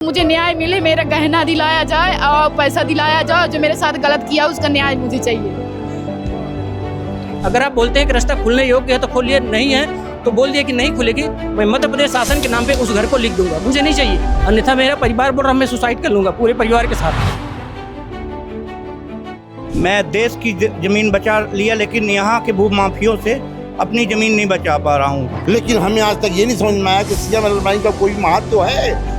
मुझे न्याय मिले, मेरा गहना दिलाया जाए और पैसा दिलाया जाए। जो मेरे साथ गलत किया उसका न्याय मुझे चाहिए। अगर आप बोलते हैं कि रास्ता खुलने योग्य है तो खोलिए, नहीं है तो बोल दिए कि नहीं खुलेगी। मैं मध्य प्रदेश शासन के नाम पे उस घर को लिख दूंगा, मुझे नहीं चाहिए। अन्यथा मेरा परिवार बोल रहा मैं सुसाइड कर लूंगा पूरे परिवार के साथ। मैं देश की जमीन बचा लिया, लेकिन यहाँ के भूमाफियों से अपनी जमीन नहीं बचा पा रहा हूँ। लेकिन हमें आज तक ये नहीं समझ में आया कि सीएम अलमाई का कोई महत्व है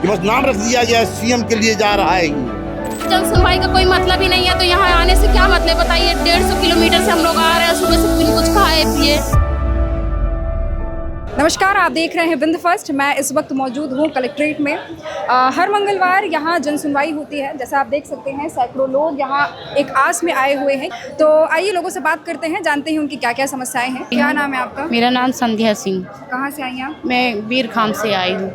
कि बस नाम रख दिया गया सीएम के लिए जा रहा है। जन सुनवाई का कोई मतलब ही नहीं है, तो यहाँ आने से क्या मतलब बताइए। 150 किलोमीटर से हम लोग आ रहे हैं, सुबह से बिन कुछ खाए पिए। नमस्कार, आप देख रहे हैं बिंद फर्स्ट। मैं इस वक्त मौजूद हूँ कलेक्ट्रेट में। हर मंगलवार यहाँ जन सुनवाई होती है। जैसा आप देख सकते हैं सैकड़ों लोग यहाँ एक आस में आए हुए हैं। तो आइए लोगों से बात करते हैं, जानते हैं उनकी क्या क्या समस्याएं हैं। क्या नाम है आपका? मेरा नाम संध्या सिंह। कहाँ से आई आप? मैं बीरखाम से आई हूँ।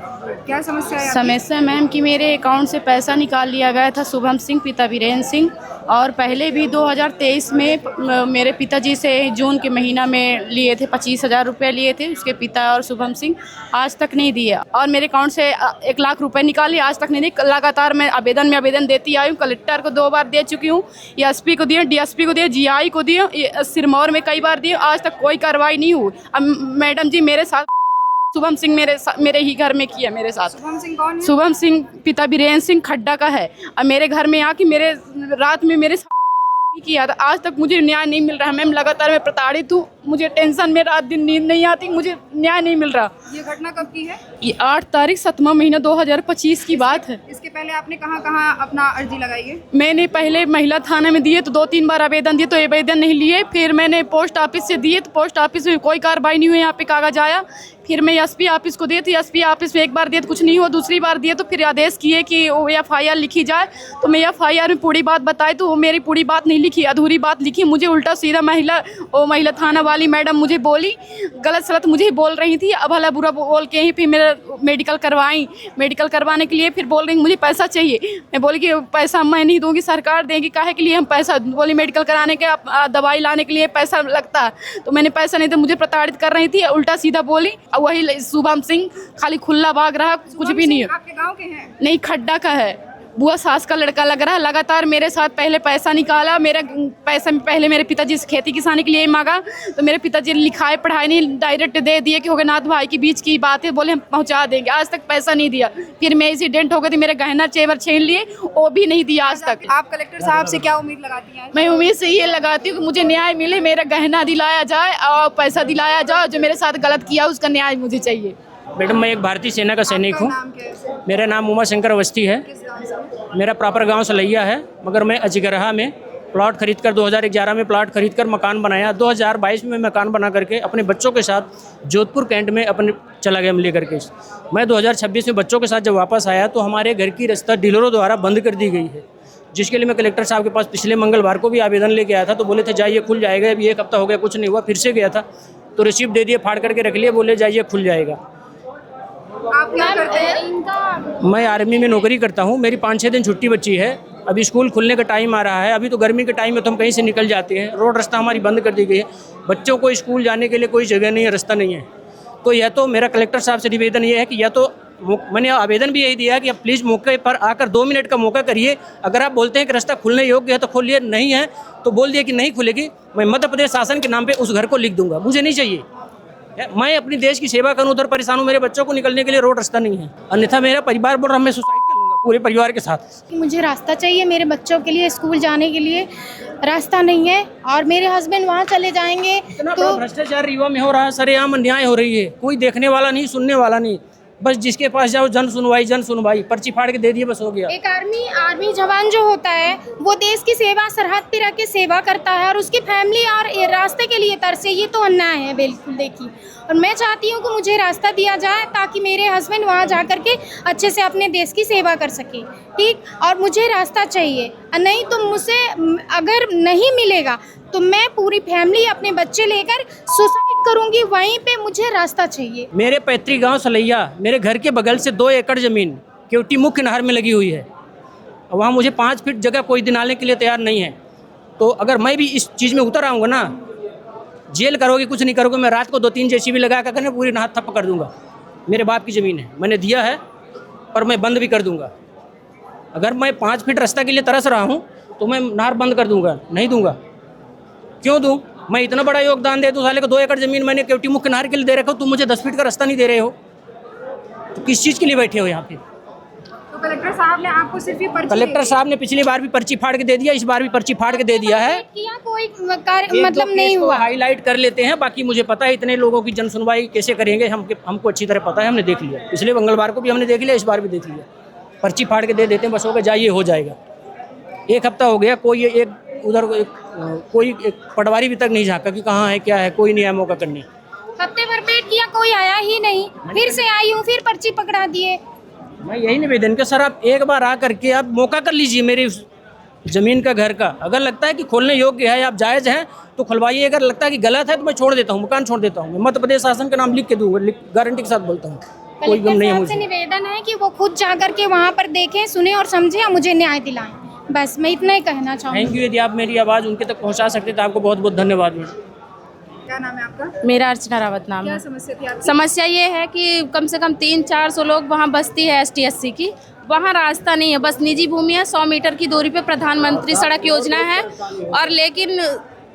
क्या समस्या है? समस्या मैम कि मेरे अकाउंट से पैसा निकाल लिया गया था शुभम सिंह पिता वीरेंद्र सिंह, और पहले भी 2023 में मेरे पिताजी से जून के महीना में लिए थे 25,000 रुपये लिए थे उसके पिता और शुभम सिंह, आज तक नहीं दिया। और मेरे अकाउंट से 1 लाख रुपए निकाले, आज तक नहीं दिए। लगातार मैं आवेदन देती आई हूँ। कलेक्टर को 2 बार दे चुकी हूँ, एसपी को दिए, डीएसपी को दिए, जीआई को दिए, सिरमौर में कई बार दिए, आज तक कोई कार्रवाई नहीं हुई। अब मैडम जी मेरे साथ शुभम सिंह मेरे ही घर में किया मेरे साथ। शुभम सिंह कौन है? शुभम सिंह पिता वीरेंद्र सिंह खड्डा का है। और मेरे घर में आके मेरे रात में मेरे साथ किया था। आज तक मुझे न्याय नहीं मिल रहा। मैम लगातार मैं प्रताड़ित हूँ, मुझे टेंशन में रात दिन नींद नहीं आती, मुझे न्याय नहीं मिल रहा। ये घटना कब की है? ये 8 तारीख 7वां महीना 2025 की बात है। इसके पहले आपने कहाँ कहाँ अपना अर्जी लगाई है? मैंने पहले महिला थाने में दिए तो 2-3 बार आवेदन दिए तो आवेदन नहीं लिए। फिर मैंने पोस्ट ऑफिस से दिए तो पोस्ट ऑफिस में कोई कार्रवाई नहीं हुई। यहाँ पे कागज आया, फिर मैं एसपी ऑफिस को दिए तो एसपी ऑफिस में 1 बार दिए तो कुछ नहीं हुआ। दूसरी बार दिए तो फिर आदेश किए कि वो FIR लिखी जाए, तो मैं FIR में पूरी बात बताई तो वो मेरी पूरी बात नहीं लिखी, अधूरी बात लिखी। मुझे उल्टा सीधा महिला थाना वाली मैडम मुझे बोली, गलत सलत मुझे बोल रही थी, अब भला बुरा बोल के ही फिर मेरा मेडिकल करवाई। मेडिकल करवाने के लिए फिर बोल रही मुझे पैसा चाहिए। मैं बोली कि पैसा मैं नहीं दूंगी, सरकार देगी, काहे के लिए हम पैसा। बोली मेडिकल कराने के दवाई लाने के लिए पैसा लगता है, तो मैंने पैसा नहीं, तो मुझे प्रताड़ित कर रही थी, उल्टा सीधा बोली। वही शुभम सिंह खाली खुला भाग रहा, कुछ भी नहीं है। आपके गांव के हैं? नहीं, खड्डा का है, बुआ सास का लड़का लग रहा है। लगातार मेरे साथ पहले पैसा निकाला, मेरा पैसा पहले मेरे पिताजी से खेती किसानी के लिए मांगा, तो मेरे पिताजी ने लिखाए पढ़ाई नहीं, डायरेक्ट दे दिए कि होगनाथ भाई के बीच की बात है, बोले हम पहुंचा देंगे। आज तक पैसा नहीं दिया। फिर मैं एक्सीडेंट हो गई थी, मेरे गहना जेवर छीन लिए, वो भी नहीं दिया आज तक। आप कलेक्टर साहब से क्या उम्मीद लगाती हैं? मैं उम्मीद से ये लगाती हूँ कि मुझे न्याय मिले, मेरा गहना दिलाया जाए और पैसा दिलाया जाए। जो मेरे साथ गलत किया उसका न्याय मुझे चाहिए। मैडम मैं एक भारतीय सेना का सैनिक हूँ। नाम क्या है? मेरा नाम उमा शंकर अवस्थी है। मेरा प्रॉपर गांव सलैया है, मगर मैं अजगरहा में प्लॉट खरीदकर 2011 में प्लॉट खरीदकर मकान बनाया। 2022 में मकान बना करके अपने बच्चों के साथ जोधपुर कैंट में अपने चला गया लेकर के। मैं 2026 में बच्चों के साथ जब वापस आया तो हमारे घर की रास्ता डीलरों द्वारा बंद कर दी गई है, जिसके लिए मैं कलेक्टर साहब के पास पिछले मंगलवार को भी आवेदन लेके आया था। तो बोले थे जाइए खुल जाएगा। अभी 1 हफ्ता हो गया, कुछ नहीं हुआ। फिर से गया था तो रिसिप्ट दे दिए, फाड़ करके रख लिए, बोले जाइए खुल जाएगा। आप क्या करते हैं? मैं आर्मी में नौकरी करता हूँ। मेरी 5-6 दिन छुट्टी बची है। अभी स्कूल खुलने का टाइम आ रहा है। अभी तो गर्मी के टाइम में तो हम कहीं से निकल जाते हैं। रोड रास्ता हमारी बंद कर दी गई है। बच्चों को स्कूल जाने के लिए कोई जगह नहीं है, रास्ता नहीं है। तो यह तो मेरा कलेक्टर साहब से निवेदन ये है कि या तो मैंने आवेदन भी यही दिया है कि आप प्लीज़ मौके पर आकर 2 मिनट का मौका करिए। अगर आप बोलते हैं कि रास्ता खुलने योग्य है तो खोलिए, नहीं है तो बोल दिए कि नहीं खुलेगी। मैं मध्य प्रदेश शासन के नाम पे उस घर को लिख दूंगा, मुझे नहीं चाहिए। मैं अपनी देश की सेवा करूं, उधर परेशान हूं। मेरे बच्चों को निकलने के लिए रोड रास्ता नहीं है। अन्यथा मेरा परिवार बोल रहा मैं सुसाइड कर लूंगा पूरे परिवार के साथ। मुझे रास्ता चाहिए, मेरे बच्चों के लिए स्कूल जाने के लिए रास्ता नहीं है, और मेरे हस्बैंड वहाँ चले जाएंगे तो भ्रष्टाचार युवा में हो रहा है, सरेआम अन्याय हो रही है। कोई देखने वाला नहीं, सुनने वाला नहीं। बस जिसके पास जाओ जन सुनवाई, पर्ची फाड़ के दे दिए, बस हो गया। एक आर्मी जवान जो होता है वो देश की सेवा, सरहद पे रह के सेवा करता है, और उसकी फैमिली और रास्ते के लिए तरसे। ये तो अन्याय है बिल्कुल। देखिए, और मैं चाहती हूँ कि मुझे रास्ता दिया जाए ताकि मेरे हस्बैंड वहाँ जा कर के अच्छे से अपने देश की सेवा कर सके। ठीक, और मुझे रास्ता चाहिए, नहीं तो मुझसे अगर नहीं मिलेगा तो मैं पूरी फैमिली अपने बच्चे लेकर सुसाइड करूंगी। वहीं पे मुझे रास्ता चाहिए। मेरे पैतृक गांव सलैया, मेरे घर के बगल से 2 एकड़ ज़मीन केवटी मुख्य नहर में लगी हुई है। वहाँ मुझे 5 फीट जगह कोई दिलाने के लिए तैयार नहीं है। तो अगर मैं भी इस चीज़ में उतर आऊँगा ना, जेल करोगे, कुछ नहीं करोगे। मैं रात को 2-3 JCB लगा कर पूरी नहर ठप्प कर दूँगा। मेरे बाप की ज़मीन है, मैंने दिया है। पर मैं बंद भी कर दूंगा। अगर मैं 5 फीट रास्ता के लिए तरस रहा हूँ तो मैं नहर बंद कर दूंगा, नहीं दूंगा। क्यों दूं? मैं इतना बड़ा योगदान दे दूं, साले को 2 एकड़ ज़मीन मैंने केवटी मुख्य नहर के लिए दे रखा हूँ, तुम मुझे 10 फीट का रास्ता नहीं दे रहे हो, तो किस चीज़ के लिए बैठे हो यहाँ पे? तो कलेक्टर साहब ने आपको सिर्फ ये पर्ची कलेक्टर साहब ने पिछली बार भी पर्ची फाड़ के दे दिया, इस बार भी पर्ची फाड़ के दे दिया है। किया कोई मतलब नहीं हुआ। हाईलाइट कर लेते हैं, बाकी मुझे पता है इतने लोगों की जन सुनवाई कैसे करेंगे, हमको अच्छी तरह पता है, हमने देख लिया। पिछले मंगलवार को भी हमने देख लिया, इस बार भी देख लिया। पर्ची फाड़ के दे देते हैं, बस होगा जाइए हो जाएगा। 1 हफ्ता हो गया, कोई एक उधर कोई एक पटवारी भी तक नहीं झाँका कि कहाँ है क्या है, कोई नहीं आया मौका करने। हफ्ते भर वेट किया, कोई आया ही नहीं। फिर से आई हूँ, फिर पर्ची पकड़ा दिए। मैं यही निवेदन कि सर आप एक बार आ करके आप मौका कर लीजिए मेरी ज़मीन का, घर का। अगर लगता है कि खोलने योग्य है, आप जायज़ हैं तो खुलवाइए। अगर लगता है कि गलत है तो मैं छोड़ देता हूँ, मकान छोड़ देता हूँ। मैं मध्य प्रदेश शासन का नाम लिख के दूँगा, गारंटी के साथ बोलता हूँ, कोई गम नहीं है मुझे। निवेदन है कि वो खुद जा करके वहाँ पर देखें, सुने और समझें और मुझे न्याय दिलाएं। बस मैं इतना ही कहना चाहूँगी। Thank you. यदि आप मेरी आवाज़ उनके तक पहुँचा सकते तो आपको बहुत बहुत धन्यवाद मैडम। क्या नाम है आपका? मेरा अर्चना रावत नाम क्या है। समस्या थी आपकी? समस्या ये है कि कम से कम 300-400 लोग वहाँ बस्ती है ST-SC की, वहाँ रास्ता नहीं है, बस निजी भूमि है। 100 मीटर की दूरी पे प्रधानमंत्री सड़क योजना है, और लेकिन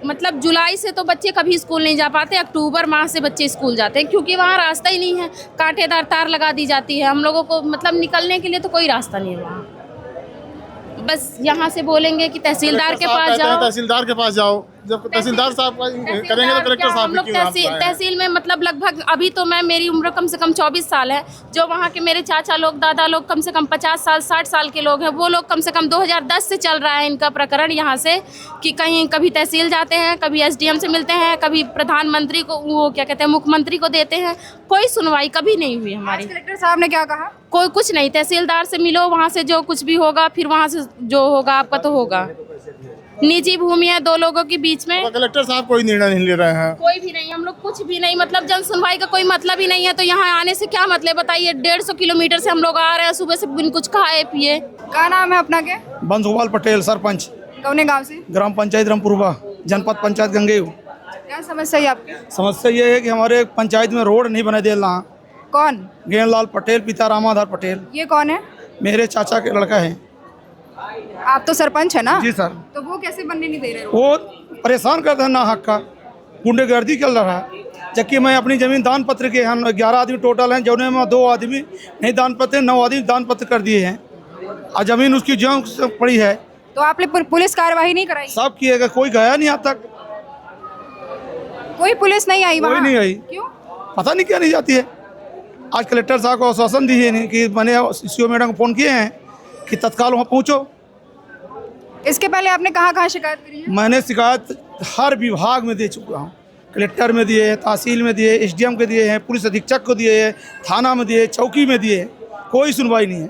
मतलब जुलाई से तो बच्चे कभी स्कूल नहीं जा पाते, अक्टूबर माह से बच्चे स्कूल जाते हैं, क्योंकि वहाँ रास्ता ही नहीं है। कांटेदार तार लगा दी जाती है, हम लोगों को मतलब निकलने के लिए तो कोई रास्ता नहीं है वहाँ। बस यहाँ से बोलेंगे कि तहसीलदार के पास जाओ, तहसीलदार के पास जाओ। जब तहसीलदार साहब करेंगे तो कलेक्टर साहब भी क्यों आप आए? तहसील में मतलब लगभग अभी तो मेरी उम्र कम से कम 24 साल है। जो वहाँ के मेरे चाचा लोग, दादा लोग कम से कम 50 साल 60 साल के लोग हैं, वो लोग कम से कम 2010 से चल रहा है इनका प्रकरण यहाँ से, कि कहीं कभी तहसील जाते हैं, कभी SDM से मिलते हैं, कभी प्रधानमंत्री को, वो क्या कहते हैं, मुख्यमंत्री को देते हैं, कोई सुनवाई कभी नहीं हुई हमारी। कलेक्टर साहब ने क्या कहा? कोई कुछ नहीं। तहसीलदार से मिलो, वहाँ से जो कुछ भी होगा, फिर वहाँ से जो होगा आपका तो होगा। निजी भूमि है 2 लोगों के बीच में, कलेक्टर साहब कोई निर्णय नहीं ले रहे हैं। कोई भी नहीं, हम लोग कुछ भी नहीं, मतलब जन सुनवाई का कोई मतलब ही नहीं है। तो यहाँ आने से क्या मतलब बताइए? 150 किलोमीटर से हम लोग आ रहे हैं, सुबह से बिन कुछ खाए पिए। क्या नाम है अपना? के बंसुपाल पटेल, सरपंच, कौने गांव से? ग्राम पंचायत रामपुरवा, जनपद पंचायत गंगेऊ। क्या समस्या है आपकी? समस्या ये है कि हमारे पंचायत में रोड नहीं बना दे रहा। कौन? गेंदलाल पटेल, पिता रामाधार पटेल। ये कौन है? मेरे चाचा के लड़का है। आप तो सरपंच है ना? जी सर। तो वो कैसे बनने नहीं दे रहे? वो परेशान करता है ना हक का, गुंडागर्दी चल रहा है। जबकि मैं अपनी ज़मीन दान पत्र के, हम 11 आदमी टोटल हैं, जिन्होंने में 2 आदमी नहीं दान पत्र, 9 आदमी दान पत्र कर दिए हैं, और ज़मीन उसकी ज्यों पड़ी है। तो आपने पुलिस कार्रवाई नहीं कराई? सब किएगा, कोई गया नहीं आज तक, कोई पुलिस नहीं आई वहाँ? कोई नहीं आई। क्यों? पता नहीं क्या नहीं जाती है। आज कलेक्टर साहब को आश्वासन दिए नहीं कि मैंने CO मैडम को फ़ोन किए हैं कि तत्काल वहाँ पहुँचो। इसके पहले आपने कहाँ शिकायत करी है? मैंने शिकायत हर विभाग में दे चुका हूँ। कलेक्टर में दिए हैं, तहसील में दिए, SDM के दिए हैं, पुलिस अधीक्षक को दिए हैं, थाना में दिए, चौकी में दिए, कोई सुनवाई नहीं है।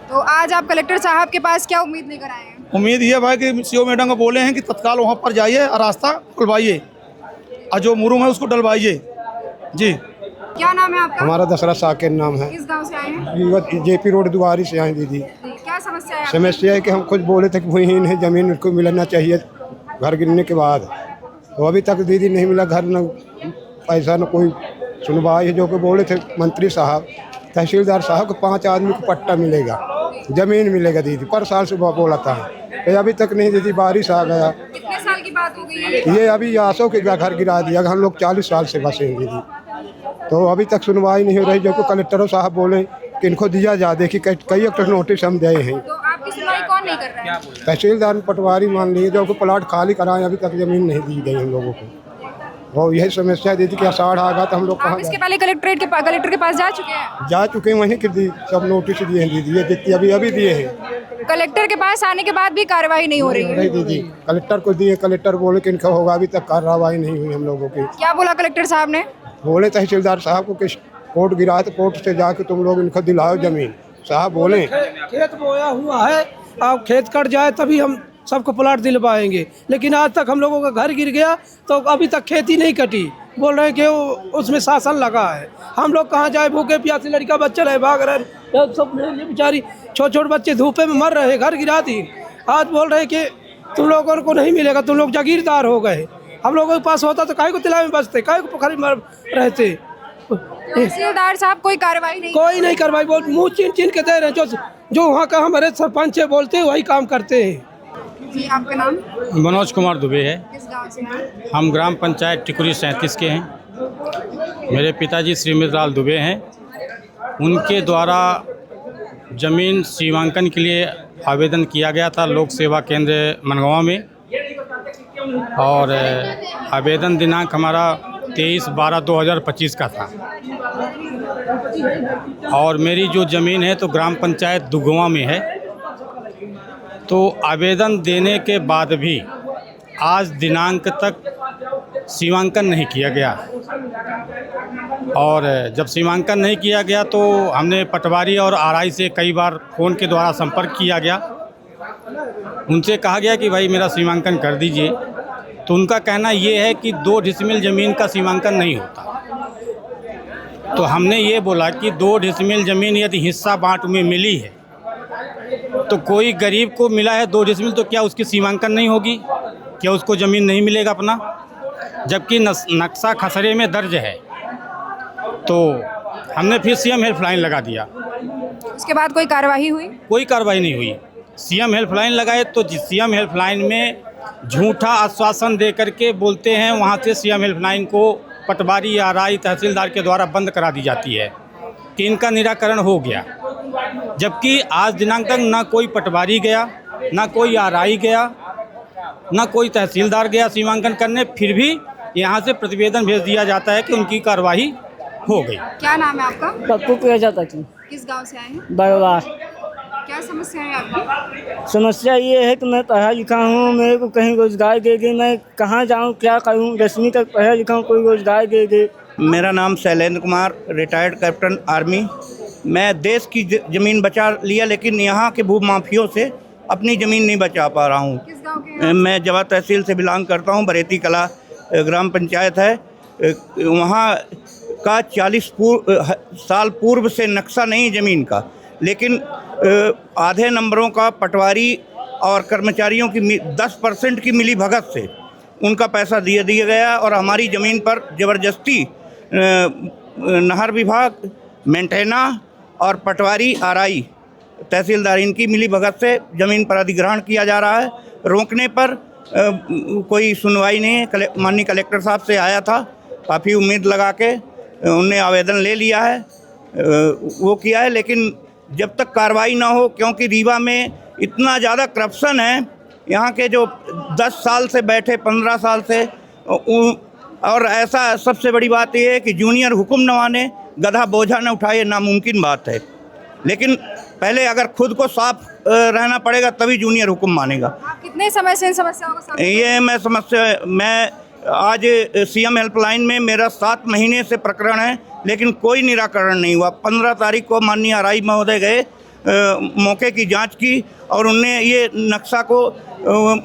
तो आज आप कलेक्टर साहब के पास क्या उम्मीद लेकर आए हैं? उम्मीद ये भाई कि CO मैडम को बोले हैं कि तत्काल वहाँ पर जाइए और रास्ता खुलवाइए, और जो मुरुम है उसको डलवाइए। जी। क्या नाम है आपका? हमारा दशरथ साकेत नाम है। किस गांव से आए हैं? JP रोड दुआरी से आए दीदी। क्या समस्या है? समस्या है कि हम खुद बोले थे कि भूमिहीन है, ज़मीन उनको मिलना चाहिए घर गिरने के बाद, तो अभी तक दीदी नहीं मिला घर, न पैसा न कोई सुनवाई है। जो कि बोले थे मंत्री साहब, तहसीलदार साहब को 5 आदमी को पट्टा मिलेगा, ज़मीन मिलेगा दीदी, पर साल से बोला था, तो अभी तक नहीं दीदी। बारिश आ गया। कितने साल की बात हो गई है? ये अभी आसों के घर गिरा दिया, हम लोग 40 साल से बसे हैं दीदी, तो अभी तक सुनवाई नहीं हो रही। जो कि कलेक्टर साहब बोले कि इनको दिया जा, देखिए कई एक नोटिस हम दिए हैं। तो आपकी सुनवाई कौन नहीं कर रहा है? तहसीलदार पटवारी मान लीजिए, जो कि प्लाट खाली कराएं, अभी तक ज़मीन नहीं दी गई हम लोगों को। और यही समस्या दीदी कि आषाढ़ आ गया तो हम लोग आप इसके पहले कलेक्टर के पास जा चुके हैं? जा चुके हैं, वहीं के सब नोटिस दिए हैं दीदी, ये जितनी अभी दिए हैं। कलेक्टर के पास आने के बाद भी कार्रवाई नहीं हो रही है? नहीं दीदी, कलेक्टर को दिए, कलेक्टर बोले कि इनका होगा, अभी तक कार्रवाई नहीं हुई हम लोगों की। क्या बोला कलेक्टर साहब ने? बोले तहसीलदार साहब को कि कोर्ट गिरा, तो कोर्ट से जाके तुम लोग इनको दिलाओ ज़मीन। साहब बोले खेत बोया हुआ है, आप खेत कट जाए तभी हम सबको प्लाट दिलवाएंगे, लेकिन आज तक हम लोगों का घर गिर गया तो अभी तक खेती नहीं कटी। बोल रहे हैं कि उसमें शासन लगा है, हम लोग कहाँ जाए, भूखे प्यासे लड़का बच्चा रहे, भाग रहे, सब बेचारी छोटे बच्चे धूपे में मर रहे, घर गिरा दी। आज बोल रहे हैं कि तुम लोगों को नहीं मिलेगा, तुम लोग जागीरदार हो गए। हम लोगों के पास होता तो काहे को तिला में बचते, काहे को पोखरी में रहते। तहसीलदार साहब कोई कार्रवाई नहीं? कोई नहीं कार्रवाई, वो मुँह चिन चिन के दे रहे हैं। जो वहाँ का हमारे सरपंच है बोलते हैं वही काम करते हैं। जी, आपका नाम? मनोज कुमार दुबे है। किस गांव से हैं? हम ग्राम पंचायत टिकुरी 37 के हैं। मेरे पिताजी श्री मित्रलाल दुबे हैं। उनके द्वारा ज़मीन सीमांकन के लिए आवेदन किया गया था लोक सेवा केंद्र मनगांव में, और आवेदन दिनांक हमारा 23/12/2025 का था। और मेरी जो ज़मीन है तो ग्राम पंचायत दुगवा में है। तो आवेदन देने के बाद भी आज दिनांक तक सीमांकन नहीं किया गया, और जब सीमांकन नहीं किया गया तो हमने पटवारी और आरआई से कई बार फ़ोन के द्वारा संपर्क किया गया। उनसे कहा गया कि भाई मेरा सीमांकन कर दीजिए, तो उनका कहना ये है कि 2 डिसमिल ज़मीन का सीमांकन नहीं होता। तो हमने ये बोला कि 2 डिसमिल ज़मीन यदि हिस्सा बाँट में मिली है तो कोई गरीब को मिला है 2 डिसमिल, तो क्या उसकी सीमांकन नहीं होगी? क्या उसको ज़मीन नहीं मिलेगा अपना? जबकि नक्शा खसरे में दर्ज है। तो हमने फिर सीएम हेल्पलाइन लगा दिया। उसके बाद कोई कार्रवाई हुई? कोई कार्रवाई नहीं हुई। सीएम हेल्पलाइन लगाए तो सीएम हेल्पलाइन में झूठा आश्वासन दे करके बोलते हैं, वहाँ से सीएम हेल्पलाइन को पटवारी आरआई तहसीलदार के द्वारा बंद करा दी जाती है कि इनका निराकरण हो गया। जबकि आज दिनांक तक ना कोई पटवारी गया, ना कोई आरआई गया, ना कोई तहसीलदार गया सीमांकन करने, फिर भी यहाँ से प्रतिवेदन भेज दिया जाता है कि उनकी कार्रवाई हो गई। क्या नाम है आपका? पप्पू प्रजापति की। किस गांव से आए हैं? बरवार। क्या समस्या है आपकी? समस्या ये है कि मैं पढ़ा लिखा हूँ, मेरे को कहीं रोजगार दे दे, मैं कहाँ जाऊँ, क्या करूँ? 10वीं तक पढ़ा लिखा हूँ, कोई रोजगार दे दे। मेरा नाम Shailendra Kumar, retired captain army. मैं देश की ज़मीन बचा लिया, लेकिन यहाँ के भू माफियों से अपनी ज़मीन नहीं बचा पा रहा हूँ। किस गांव के हैं? मैं जवा तहसील से बिलोंग करता हूँ। बरेती कला ग्राम पंचायत है। वहाँ का 40 साल पूर्व से नक्शा नहीं ज़मीन का, लेकिन आधे नंबरों का पटवारी और कर्मचारियों की 10% की मिली भगत से उनका पैसा दिया गया, और हमारी ज़मीन पर ज़बरदस्ती नहर विभाग, मेंटेना और पटवारी आरआई तहसीलदार इनकी मिली भगत से ज़मीन पर अधिग्रहण किया जा रहा है। रोकने पर कोई सुनवाई नहीं है। माननीय कलेक्टर साहब से आया था, काफ़ी उम्मीद लगा के उनने आवेदन ले लिया है, वो किया है, लेकिन जब तक कार्रवाई ना हो, क्योंकि रीवा में इतना ज़्यादा करप्शन है, यहाँ के जो 10 साल से बैठे 15 साल से, और ऐसा सबसे बड़ी बात यह है कि जूनियर हुक्म न माने, गधा बोझा न उठाए, नामुमकिन बात है। लेकिन पहले अगर खुद को साफ रहना पड़ेगा तभी जूनियर हुक्म मानेगा। आप कितने समय से इन समस्याओं का सामना? ये मैं आज सीएम हेल्पलाइन में मेरा 7 महीने से प्रकरण है, लेकिन कोई निराकरण नहीं हुआ। 15 तारीख को माननीय आरआई महोदय गए, मौके की जांच की, और उनने ये नक्शा को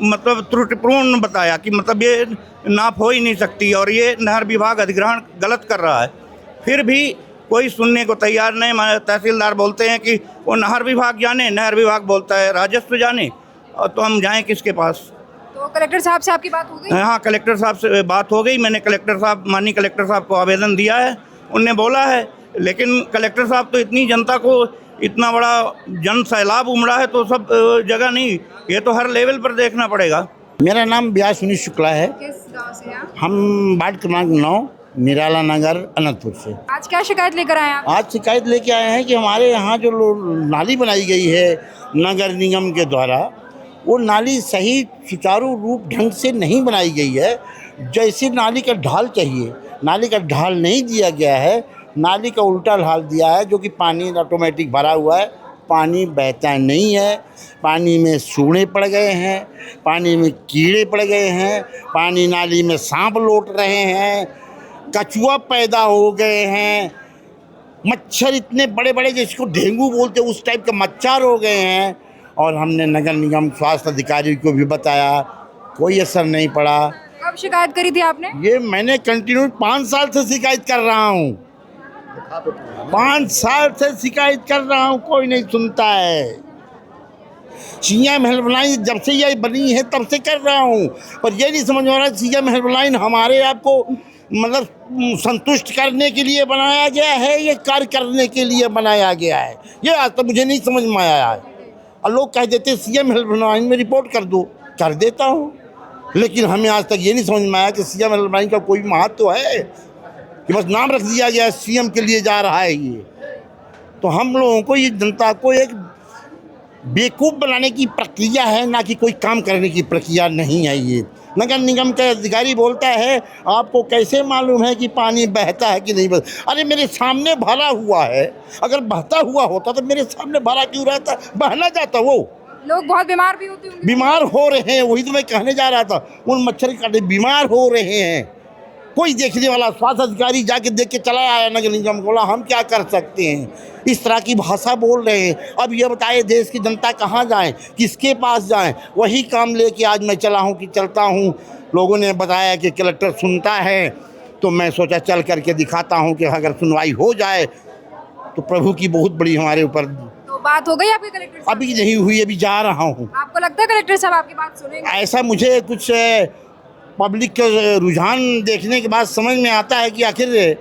मतलब त्रुटिपूर्ण बताया कि मतलब ये नाप हो ही नहीं सकती, और ये नहर विभाग अधिग्रहण गलत कर रहा है। फिर भी कोई सुनने को तैयार नहीं। तहसीलदार बोलते हैं कि वो नहर विभाग जाने, नहर विभाग बोलता है राजस्व जाने, और तो हम जाएं किसके पास? तो कलेक्टर साहब से आपकी बात हो गई? हाँ, कलेक्टर साहब से बात हो गई। मैंने माननीय कलेक्टर साहब को आवेदन दिया है, उनने बोला है, लेकिन कलेक्टर साहब तो इतनी जनता को, इतना बड़ा जन सैलाब उमड़ा है, तो सब जगह नहीं, ये तो हर लेवल पर देखना पड़ेगा। मेरा नाम व्यास सुनील शुक्ला है। किस गांव से हैं? हम वार्ड क्रमांक 9 निराला नगर अनंतपुर से। आज क्या शिकायत लेकर आए आप? आज शिकायत लेके आए हैं कि हमारे यहाँ जो नाली बनाई गई है नगर निगम के द्वारा, वो नाली सही सुचारू रूप ढंग से नहीं बनाई गई है। जैसे नाली का ढाल चाहिए, नाली का ढाल नहीं दिया गया है, नाली का उल्टा ढाल दिया है, जो कि पानी ऑटोमेटिक भरा हुआ है, पानी बहता नहीं है, पानी में सूढ़े पड़ गए हैं, पानी में कीड़े पड़ गए हैं, पानी नाली में सांप लौट रहे हैं, कछुआ पैदा हो गए हैं, मच्छर इतने बड़े बड़े जिसको डेंगू बोलते उस टाइप के मच्छर हो गए हैं। और हमने नगर निगम स्वास्थ्य अधिकारी को भी बताया, कोई असर नहीं पड़ा। कब शिकायत करी थी आपने? ये मैंने कंटिन्यू 5 साल से शिकायत कर रहा हूँ, 5 साल से शिकायत कर रहा हूँ, कोई नहीं सुनता है। सीएम हेल्पलाइन जब से ये बनी है तब से कर रहा हूँ, पर ये नहीं समझ में आ रहा सीएम हेल्पलाइन हमारे आपको मतलब संतुष्ट करने के लिए बनाया गया है, ये कार्य करने के लिए बनाया गया है, ये आज तक मुझे नहीं समझ में आया है। और लोग कह देते सीएम हेल्पलाइन में रिपोर्ट कर दो, कर देता हूँ, लेकिन हमें आज तक ये नहीं समझ में आया कि सीएम हेल्पलाइन का कोई महत्व है कि बस नाम रख दिया गया सीएम के लिए जा रहा है ये। तो हम लोगों को, ये जनता को एक बेवकूफ़ बनाने की प्रक्रिया है, ना कि कोई काम करने की प्रक्रिया नहीं है ये। नगर निगम का अधिकारी बोलता है आपको कैसे मालूम है कि पानी बहता है कि नहीं बहता? अरे मेरे सामने भरा हुआ है, अगर बहता हुआ होता तो मेरे सामने भरा क्यों रहता, बहना जाता। वो लोग बहुत बीमार भी होते हैं, बीमार हो रहे हैं, वही तो मैं कहने जा रहा था, उन मच्छर काटे बीमार हो रहे हैं। कोई देखने वाला स्वास्थ्य अधिकारी जाके देख के चला आया नगर निगम, बोला हम क्या कर सकते हैं, इस तरह की भाषा बोल रहे हैं। अब ये बताइए देश की जनता कहाँ जाए, किसके पास जाए? वही काम लेके आज मैं चला हूँ कि चलता हूँ। लोगों ने बताया कि कलेक्टर सुनता है, तो मैं सोचा चल करके दिखाता हूँ कि अगर सुनवाई हो जाए तो प्रभु की बहुत बड़ी हमारे ऊपर। तो बात हो गई आपके कलेक्टर साहब? अभी नहीं हुई, अभी जा रहा हूँ। आपको लगता है कलेक्टर साहब आपकी बात सुनेंगे? ऐसा मुझे कुछ पब्लिक का रुझान देखने के बाद समझ में आता है कि आखिर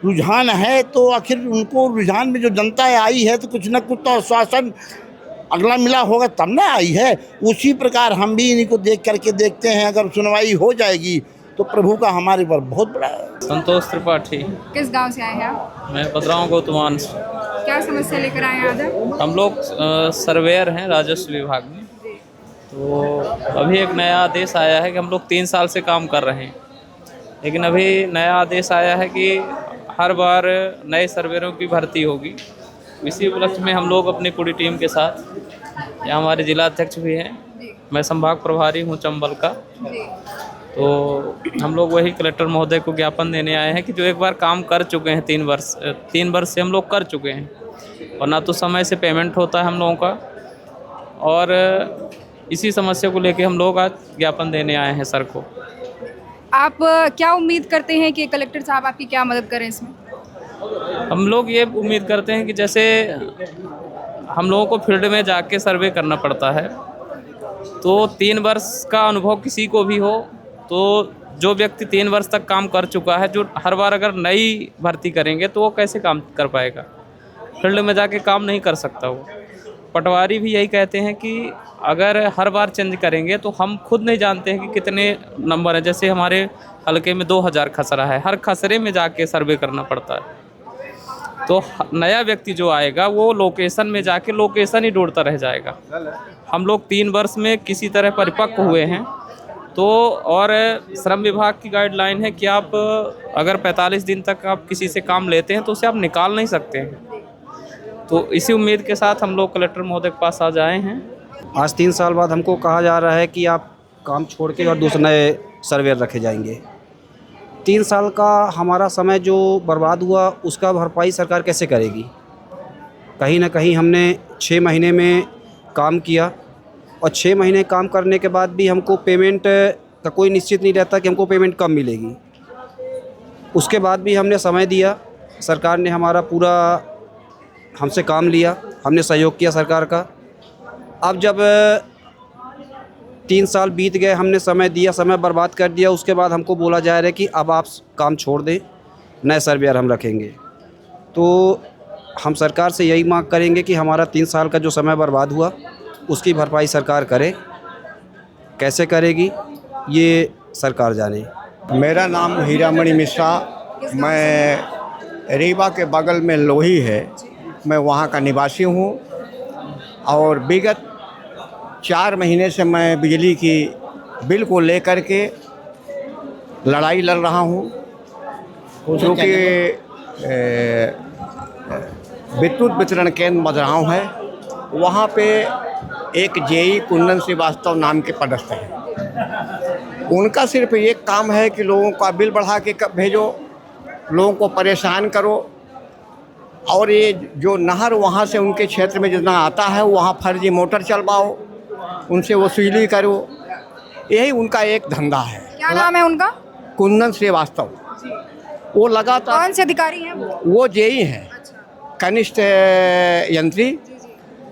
रुझान है तो आखिर उनको रुझान में जो जनता आई है तो कुछ न कुछ तो आश्वासन अगला मिला होगा तब ना आई है। उसी प्रकार हम भी इन्हीं को देख करके देखते हैं, अगर सुनवाई हो जाएगी तो प्रभु का हमारे पर बहुत बड़ा है। संतोष त्रिपाठी। किस गांव से आए हैं आप? मैं बदराव गौतमान से। क्या समस्या लेकर आए हैं आज? हम लोग सर्वेयर हैं राजस्व विभाग में। तो अभी एक नया आदेश आया है कि हम लोग 3 साल से काम कर रहे हैं, लेकिन अभी नया आदेश आया है कि हर बार नए सर्वेयरों की भर्ती होगी। इसी उपलक्ष्य में हम लोग अपनी पूरी टीम के साथ, यहाँ हमारे जिला अध्यक्ष भी हैं, मैं संभाग प्रभारी हूँ चंबल का, तो हम लोग वही कलेक्टर महोदय को ज्ञापन देने आए हैं कि जो एक बार काम कर चुके हैं 3 वर्ष से हम लोग कर चुके हैं, और ना तो समय से पेमेंट होता है हम लोगों का, और इसी समस्या को लेके हम लोग आज ज्ञापन देने आए हैं सर को। आप क्या उम्मीद करते हैं कि कलेक्टर साहब आपकी क्या मदद करें इसमें? हम लोग ये उम्मीद करते हैं कि जैसे हम लोगों को फील्ड में जाके सर्वे करना पड़ता है, तो 3 वर्ष का अनुभव किसी को भी हो, तो जो व्यक्ति 3 वर्ष तक काम कर चुका है, जो हर बार अगर नई भर्ती करेंगे तो वो कैसे काम कर पाएगा? फील्ड में जाके काम नहीं कर सकता वो। पटवारी भी यही कहते हैं कि अगर हर बार चेंज करेंगे तो हम खुद नहीं जानते हैं कि कितने नंबर हैं। जैसे हमारे हलके में 2000 खसरा है, हर खसरे में जाके सर्वे करना पड़ता है। तो नया व्यक्ति जो आएगा वो लोकेशन में जाके लोकेशन ही ढूंढता रह जाएगा। हम लोग 3 वर्ष में किसी तरह परिपक्व हुए हैं, तो और श्रम विभाग की गाइडलाइन है कि आप अगर 45 दिन तक आप किसी से काम लेते हैं तो उसे आप निकाल नहीं सकते हैं। तो इसी उम्मीद के साथ हम लोग कलेक्टर महोदय के पास आज आए हैं। आज 3 साल बाद हमको कहा जा रहा है कि आप काम छोड़ के और दूसरे नए सर्वेयर रखे जाएंगे। 3 साल का हमारा समय जो बर्बाद हुआ उसका भरपाई सरकार कैसे करेगी? कहीं ना कहीं हमने 6 महीने में काम किया, और 6 महीने काम करने के बाद भी हमको पेमेंट का कोई निश्चित नहीं रहता कि हमको पेमेंट कब मिलेगी। उसके बाद भी हमने समय दिया, सरकार ने हमारा पूरा हमसे काम लिया, हमने सहयोग किया सरकार का। अब जब 3 साल बीत गए, हमने समय दिया, समय बर्बाद कर दिया, उसके बाद हमको बोला जा रहा है कि अब आप काम छोड़ दें, नए सर्वेयर हम रखेंगे। तो हम सरकार से यही मांग करेंगे कि हमारा 3 साल का जो समय बर्बाद हुआ उसकी भरपाई सरकार करे। कैसे करेगी ये सरकार जाने। मेरा नाम हीरामणि मिश्रा, मैं रीवा के बगल में लोही है, मैं वहाँ का निवासी हूँ, और विगत 4 महीने से मैं बिजली की बिल को लेकर के लड़ाई लड़ रहा हूँ, क्योंकि विद्युत वितरण केंद्र बदराव है, वहाँ पे एक जेई कुंदन श्रीवास्तव नाम के पदस्थ हैं। उनका सिर्फ एक काम है कि लोगों का बिल बढ़ा के भेजो, लोगों को परेशान करो, और ये जो नहर वहाँ से उनके क्षेत्र में जितना आता है वहाँ फर्जी मोटर चलवाओ, उनसे वसूली करो, यही उनका एक धंधा है। क्या नाम है उनका? कुंदन श्रीवास्तव। वो लगातार। कौन से अधिकारी हैं वो जेई हैं, कनिष्ठ यंत्री,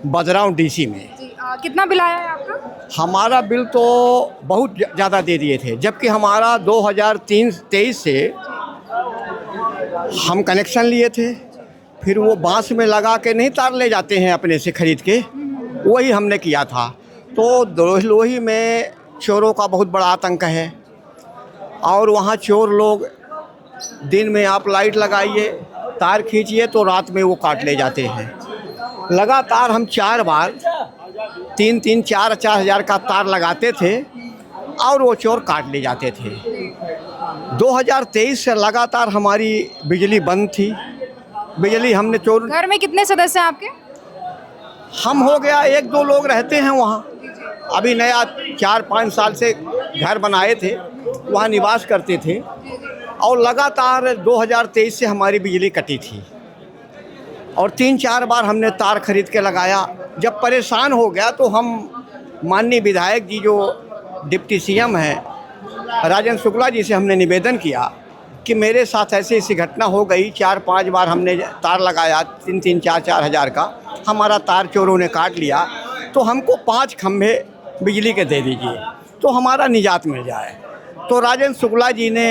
बदराव डीसी में। कितना बिल आया है आपका? हमारा बिल तो बहुत ज़्यादा दे दिए थे, जबकि हमारा 2023 से हम कनेक्शन लिए थे, फिर वो बांस में लगा के नहीं तार ले जाते हैं अपने से खरीद के, वही हमने किया था। तो लोही में चोरों का बहुत बड़ा आतंक है और वहाँ चोर लोग दिन में आप लाइट लगाइए, तार खींचिए तो रात में वो काट ले जाते हैं। लगातार हम 4 बार 3-3, 4-4 हज़ार का तार लगाते थे और वो चोर काट ले जाते थे। 2023 से लगातार हमारी बिजली बंद थी। बिजली हमने चोर, घर में कितने सदस्य हैं आपके? हम हो गया 1-2 लोग रहते हैं वहाँ। अभी नया 4-5 साल से घर बनाए थे, वहाँ निवास करते थे और लगातार 2023 से हमारी बिजली कटी थी और 3-4 बार हमने तार खरीद के लगाया। जब परेशान हो गया तो हम माननीय विधायक जी जो डिप्टी सीएम हैं राजेंद्र शुक्ला जी से हमने निवेदन किया कि मेरे साथ ऐसी घटना हो गई। 4-5 बार हमने तार लगाया 3-3, 4-4 हज़ार का, हमारा तार चोरों ने काट लिया, तो हमको 5 खंभे बिजली के दे दीजिए तो हमारा निजात मिल जाए। तो राजेंद्र शुक्ला जी ने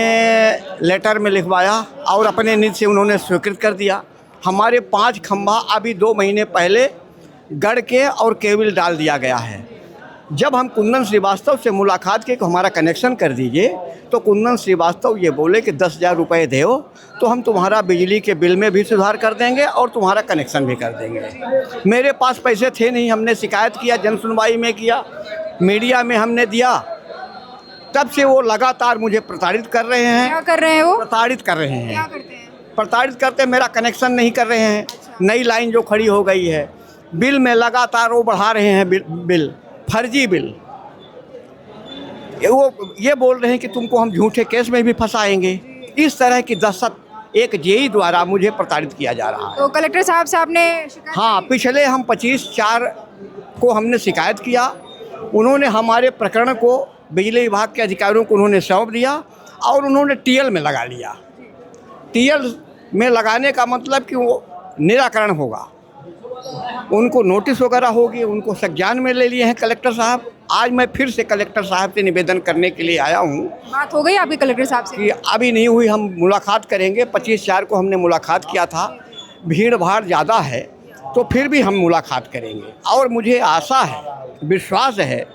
लेटर में लिखवाया और अपने निधि से उन्होंने स्वीकृत कर दिया। हमारे 5 खंभा अभी 2 महीने पहले गढ़ के और केबल डाल दिया गया है। जब हम कुंदन श्रीवास्तव से मुलाकात की कि हमारा कनेक्शन कर दीजिए, तो कुंदन श्रीवास्तव ये बोले कि 10,000 रुपये दो तो हम तुम्हारा बिजली के बिल में भी सुधार कर देंगे और तुम्हारा कनेक्शन भी कर देंगे। मेरे पास पैसे थे नहीं, हमने शिकायत किया, जन सुनवाई में किया, मीडिया में हमने दिया, तब से वो लगातार मुझे प्रताड़ित कर रहे हैं। क्या कर रहे हैं वो? प्रताड़ित कर रहे हैं। क्या करते हैं? प्रताड़ित करते, मेरा कनेक्शन नहीं कर रहे हैं। नई लाइन जो खड़ी हो गई है, बिल में लगातार वो बढ़ा रहे हैं, बिल फर्जी बिल। वो ये बोल रहे हैं कि तुमको हम झूठे केस में भी फंसाएंगे। इस तरह की दहशत एक जेई द्वारा मुझे प्रताड़ित किया जा रहा है। तो कलेक्टर साहब से आपने शिकायत? हाँ, पिछले हम 25/4 को हमने शिकायत किया। उन्होंने हमारे प्रकरण को बिजली विभाग के अधिकारियों को उन्होंने सौंप दिया और उन्होंने टीएल में लगा लिया। टीएल में लगाने का मतलब कि वो निराकरण होगा, उनको नोटिस वगैरह होगी, उनको संज्ञान में ले लिए हैं कलेक्टर साहब। आज मैं फिर से कलेक्टर साहब से निवेदन करने के लिए आया हूँ। बात हो गई आपकी कलेक्टर साहब से? कि अभी नहीं हुई, हम मुलाकात करेंगे। 25/4 को हमने मुलाकात किया था, भीड़ भाड़ ज़्यादा है तो फिर भी हम मुलाकात करेंगे। और मुझे आशा है, विश्वास है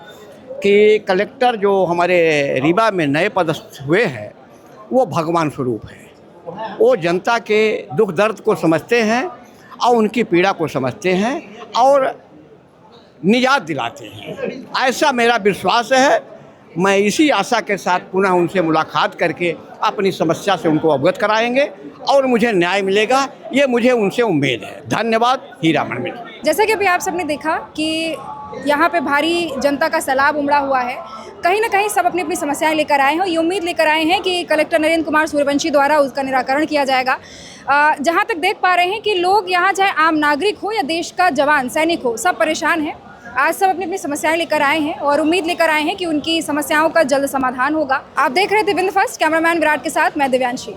कि कलेक्टर जो हमारे रीवा में नए पदस्थ हुए हैं वो भगवान स्वरूप हैं। वो जनता के दुख दर्द को समझते हैं और उनकी पीड़ा को समझते हैं और निजात दिलाते हैं, ऐसा मेरा विश्वास है। मैं इसी आशा के साथ पुनः उनसे मुलाकात करके अपनी समस्या से उनको अवगत कराएंगे और मुझे न्याय मिलेगा, ये मुझे उनसे उम्मीद है। धन्यवाद। हीरामन मिश्र। जैसा कि अभी आप सबने देखा कि यहाँ पे भारी जनता का सैलाब उमड़ा हुआ है, कहीं ना कहीं सब अपनी अपनी समस्याएं लेकर आए हैं, ये उम्मीद लेकर आए हैं कि कलेक्टर नरेंद्र कुमार सूर्यवंशी द्वारा उसका निराकरण किया जाएगा। जहाँ तक देख पा रहे हैं कि लोग यहाँ चाहे आम नागरिक हो या देश का जवान सैनिक हो, सब परेशान हैं। आज सब अपनी अपनी समस्याएं लेकर आए हैं और उम्मीद लेकर आए हैं कि उनकी समस्याओं का जल्द समाधान होगा। आप देख रहे थे विंद फर्स्ट, कैमरामैन विराट के साथ मैं दिव्यांशी।